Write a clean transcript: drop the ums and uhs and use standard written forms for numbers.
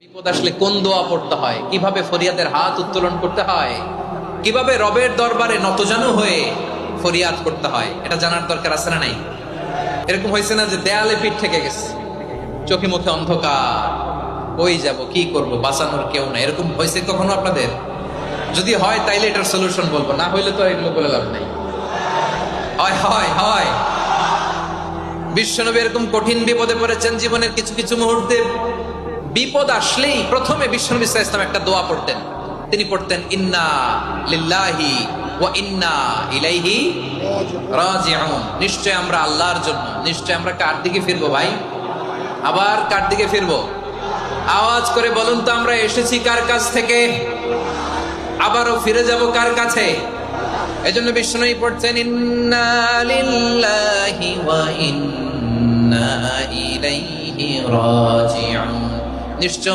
বিপদ আসলে কোন দোয়া পড়তে হয়, কিভাবে ফরিয়াদের হাত উত্তোলন করতে হয়, কিভাবে রবের দরবারে নতজানু হয়ে ফরিয়াদ করতে হয়, এটা জানার দরকার আছে না নাই? এরকম হয়েছে না যে দেয়ালে পিঠ থেকে গেছে, চোখে মুখে অন্ধকার, কই যাব, কি করব, বাঁচানোর কেউ না, এরকম হয়েছে কখনো আপনাদের? যদি হয় তাইলে এটার সলিউশন বলবো, না হইলে তো এগুলো বলে লাভ নাই। হয় হয় হয় বিশ্বনবী এরকম কঠিন বিপদে পড়েছেন। জীবনের কিছু কিছু মুহূর্তে বিপদ আসলেই প্রথমে বিশ্বনবী সাল্লাল্লাহু আলাইহি ওয়াসাল্লাম একটা দোয়া পড়তেন। তিনি পড়তেন ইন্না লিল্লাহি ওয়া ইন্না ইলাইহি রাজিউন। নিশ্চয় আমরা আল্লাহর জন্য, নিশ্চয় আমরা কার দিকে ফিরবো ভাই? আবার কার দিকে ফিরবো? আওয়াজ করে বলুন তো, আমরা এসেছি কার কাছ থেকে, আবারও ফিরে যাব কার কাছে? এজন্য বিশ্বনবী পড়ছেন ইন্না লিল্লাহি ওয়া ইন্না ইলাইহি রাজিউন। নিশ্চয়